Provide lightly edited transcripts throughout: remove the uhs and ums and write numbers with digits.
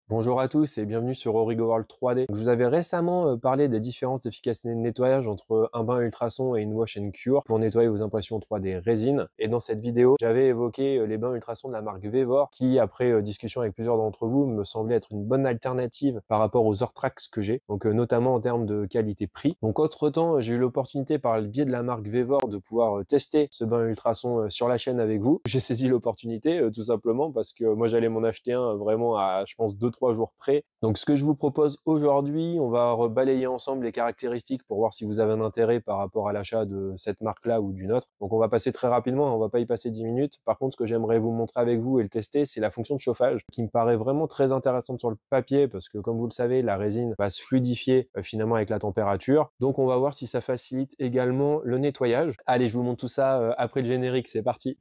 Bonjour à tous et bienvenue sur Origo World 3D. Je vous avais récemment parlé des différences d'efficacité de nettoyage entre un bain ultrason et une wash and cure pour nettoyer vos impressions 3D résine. Et dans cette vidéo, j'avais évoqué les bains ultrasons de la marque Vevor qui, après discussion avec plusieurs d'entre vous, me semblait être une bonne alternative par rapport aux Orthrax que j'ai, donc notamment en termes de qualité-prix. Donc entre-temps, j'ai eu l'opportunité par le biais de la marque Vevor de pouvoir tester ce bain ultrason sur la chaîne avec vous. J'ai saisi l'opportunité tout simplement parce que moi j'allais m'en acheter un vraiment à, je pense, 2-3 jours près. Donc ce que je vous propose aujourd'hui, on va balayer ensemble les caractéristiques pour voir si vous avez un intérêt par rapport à l'achat de cette marque-là ou d'une autre. Donc on va passer très rapidement, on va pas y passer 10 minutes. Par contre, ce que j'aimerais vous montrer avec vous et le tester, c'est la fonction de chauffage qui me paraît vraiment très intéressante sur le papier parce que comme vous le savez, la résine va se fluidifier finalement avec la température. Donc on va voir si ça facilite également le nettoyage. Allez, je vous montre tout ça après le générique, c'est parti.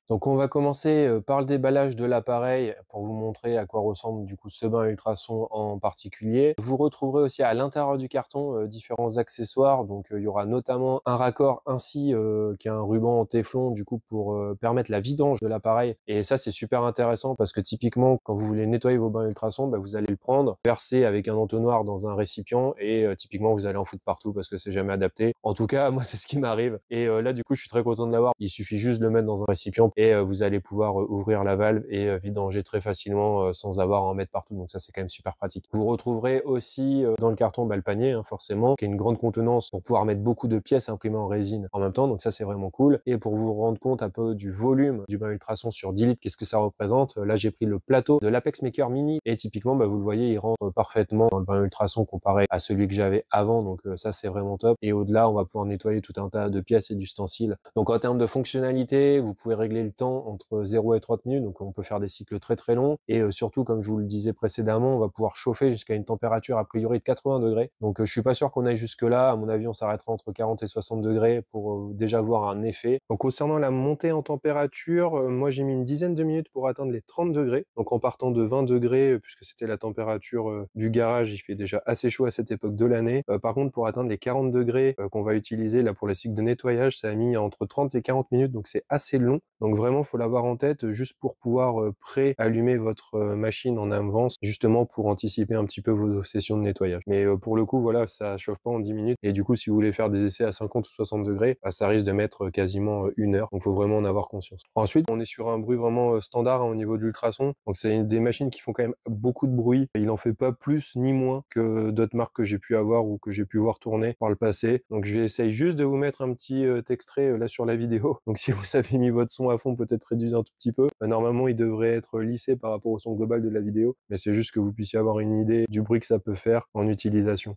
Donc on va commencer par le déballage de l'appareil pour vous montrer à quoi ressemble du coup ce bain ultrason en particulier. Vous retrouverez aussi à l'intérieur du carton différents accessoires. Donc il y aura notamment un raccord ainsi qui est un ruban en téflon du coup pour permettre la vidange de l'appareil. Et ça c'est super intéressant parce que typiquement quand vous voulez nettoyer vos bains ultrasons, vous allez le prendre, verser avec un entonnoir dans un récipient et typiquement vous allez en foutre partout parce que c'est jamais adapté. En tout cas moi c'est ce qui m'arrive. Et là du coup je suis très content de l'avoir. Il suffit juste de le mettre dans un récipient et vous allez pouvoir ouvrir la valve et vidanger très facilement sans avoir à en mettre partout. Donc ça, c'est quand même super pratique. Vous retrouverez aussi dans le carton le panier, forcément, qui a une grande contenance pour pouvoir mettre beaucoup de pièces imprimées en résine en même temps. Donc ça, c'est vraiment cool. Et pour vous rendre compte un peu du volume du bain ultrason sur 10 litres, qu'est-ce que ça représente? Là, j'ai pris le plateau de l'Apex Maker Mini et typiquement, vous le voyez, il rentre parfaitement dans le bain ultrason comparé à celui que j'avais avant. Donc ça, c'est vraiment top. Et au-delà, on va pouvoir nettoyer tout un tas de pièces et d'ustensiles. Donc en termes de fonctionnalité, vous pouvez régler le temps entre 0 et 30 minutes, donc on peut faire des cycles très très longs et surtout comme je vous le disais précédemment, on va pouvoir chauffer jusqu'à une température a priori de 80 degrés. Donc je suis pas sûr qu'on aille jusque là, à mon avis on s'arrêtera entre 40 et 60 degrés pour déjà voir un effet. Donc concernant la montée en température, moi j'ai mis une dizaine de minutes pour atteindre les 30 degrés, donc en partant de 20 degrés puisque c'était la température du garage, il fait déjà assez chaud à cette époque de l'année. Par contre pour atteindre les 40 degrés qu'on va utiliser là pour les cycles de nettoyage, ça a mis entre 30 et 40 minutes, donc c'est assez long. Donc vraiment faut l'avoir en tête juste pour pouvoir pré-allumer votre machine en avance, justement pour anticiper un petit peu vos sessions de nettoyage. Mais pour le coup, voilà, ça chauffe pas en 10 minutes. Et du coup, si vous voulez faire des essais à 50 ou 60 degrés, ça risque de mettre quasiment une heure. Donc faut vraiment en avoir conscience. Ensuite, on est sur un bruit vraiment standard au niveau de l'ultrason. Donc c'est des machines qui font quand même beaucoup de bruit. Il en fait pas plus ni moins que d'autres marques que j'ai pu avoir ou que j'ai pu voir tourner par le passé. Donc je vais essayer juste de vous mettre un petit extrait là sur la vidéo. Donc si vous avez mis votre son à fond, peut-être réduisez un tout petit peu. Normalement, il devrait être lissé par rapport au son global de la vidéo, mais c'est juste que vous puissiez avoir une idée du bruit que ça peut faire en utilisation.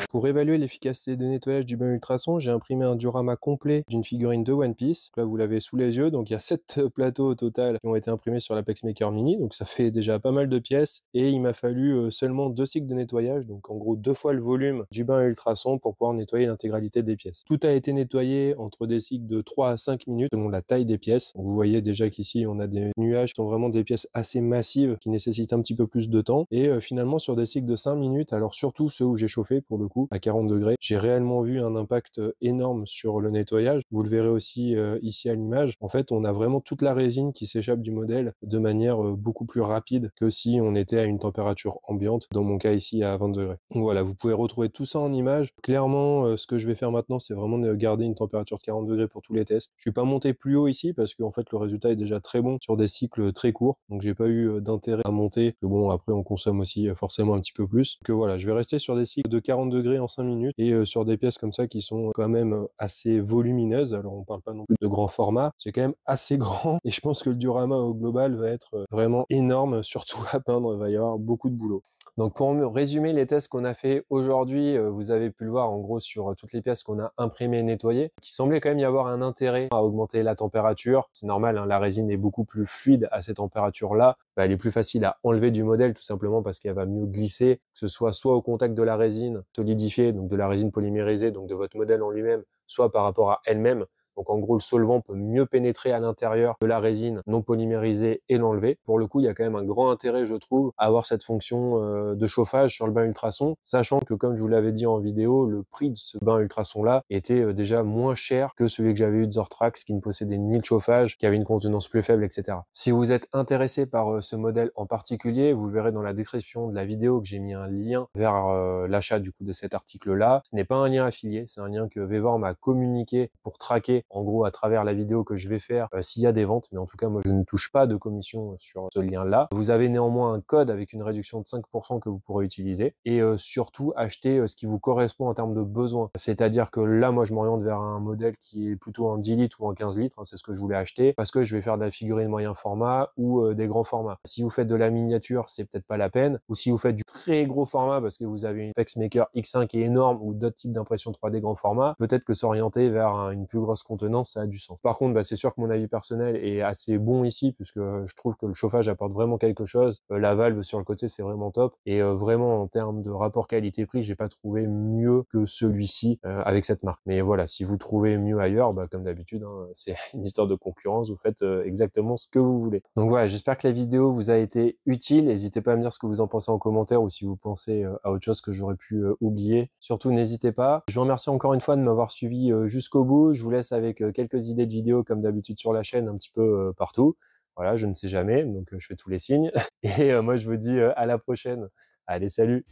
Pour évaluer l'efficacité de nettoyage du bain ultrason, j'ai imprimé un diorama complet d'une figurine de One Piece. Là, vous l'avez sous les yeux, donc il y a 7 plateaux au total qui ont été imprimés sur l'Apex Maker Mini, donc ça fait déjà pas mal de pièces, et il m'a fallu seulement 2 cycles de nettoyage, donc en gros 2 fois le volume du bain ultrason pour pouvoir nettoyer l'intégralité des pièces. Tout a été nettoyé entre des cycles de 3 à 5 minutes selon la taille des pièces. Donc, vous voyez déjà qu'ici on a des nuages qui sont vraiment des pièces assez massives qui nécessitent un petit peu plus de temps, et finalement sur des cycles de 5 minutes, alors surtout ceux où j'ai chauffé pour le coup, à 40 degrés. J'ai réellement vu un impact énorme sur le nettoyage. Vous le verrez aussi ici à l'image. En fait, on a vraiment toute la résine qui s'échappe du modèle de manière beaucoup plus rapide que si on était à une température ambiante, dans mon cas ici à 20 degrés. Donc voilà, vous pouvez retrouver tout ça en image. Clairement, ce que je vais faire maintenant, c'est vraiment de garder une température de 40 degrés pour tous les tests. Je suis pas monté plus haut ici parce qu'en fait, le résultat est déjà très bon sur des cycles très courts. Donc j'ai pas eu d'intérêt à monter. Que bon, après, on consomme aussi forcément un petit peu plus. Que voilà, je vais rester sur des cycles de 40 degrés en 5 minutes et sur des pièces comme ça qui sont quand même assez volumineuses. Alors on parle pas non plus de grand format, c'est quand même assez grand et je pense que le diorama au global va être vraiment énorme, surtout à peindre, il va y avoir beaucoup de boulot. Donc pour me résumer les tests qu'on a fait aujourd'hui, vous avez pu le voir en gros sur toutes les pièces qu'on a imprimées et nettoyées, qui semblait quand même y avoir un intérêt à augmenter la température. C'est normal, la résine est beaucoup plus fluide à cette température-là. Elle est plus facile à enlever du modèle tout simplement parce qu'elle va mieux glisser, que ce soit au contact de la résine solidifiée, donc de la résine polymérisée, donc de votre modèle en lui-même, soit par rapport à elle-même. Donc en gros, le solvant peut mieux pénétrer à l'intérieur de la résine non polymérisée et l'enlever. Pour le coup, il y a quand même un grand intérêt, je trouve, à avoir cette fonction de chauffage sur le bain ultrason, sachant que, comme je vous l'avais dit en vidéo, le prix de ce bain ultrason là était déjà moins cher que celui que j'avais eu de Zortrax, qui ne possédait ni le chauffage, qui avait une contenance plus faible, etc. Si vous êtes intéressé par ce modèle en particulier, vous le verrez dans la description de la vidéo que j'ai mis un lien vers l'achat du coup de cet article là. Ce n'est pas un lien affilié, c'est un lien que Vevor m'a communiqué pour traquer en gros à travers la vidéo que je vais faire s'il y a des ventes, mais en tout cas moi je ne touche pas de commission sur ce lien là. Vous avez néanmoins un code avec une réduction de 5% que vous pourrez utiliser, et surtout acheter ce qui vous correspond en termes de besoins. C'est-à-dire que là moi je m'oriente vers un modèle qui est plutôt en 10 litres ou en 15 litres, hein, c'est ce que je voulais acheter, parce que je vais faire de la figurine moyen format ou des grands formats. Si vous faites de la miniature, c'est peut-être pas la peine, ou si vous faites du très gros format parce que vous avez une Pexmaker X5 qui est énorme ou d'autres types d'impression 3D grand format, peut-être que s'orienter vers une plus grosse contenance, ça a du sens. Par contre, c'est sûr que mon avis personnel est assez bon ici, puisque je trouve que le chauffage apporte vraiment quelque chose. La valve sur le côté, c'est vraiment top, et vraiment en termes de rapport qualité-prix, j'ai pas trouvé mieux que celui-ci avec cette marque. Mais voilà, si vous trouvez mieux ailleurs, comme d'habitude, hein, c'est une histoire de concurrence, vous faites exactement ce que vous voulez. Donc voilà, j'espère que la vidéo vous a été utile. N'hésitez pas à me dire ce que vous en pensez en commentaire, ou si vous pensez à autre chose que j'aurais pu oublier. Surtout, n'hésitez pas. Je vous remercie encore une fois de m'avoir suivi jusqu'au bout. Je vous laisse avec quelques idées de vidéos comme d'habitude sur la chaîne, un petit peu partout. Voilà, je ne sais jamais, donc je fais tous les signes. Et moi, je vous dis à la prochaine. Allez, salut!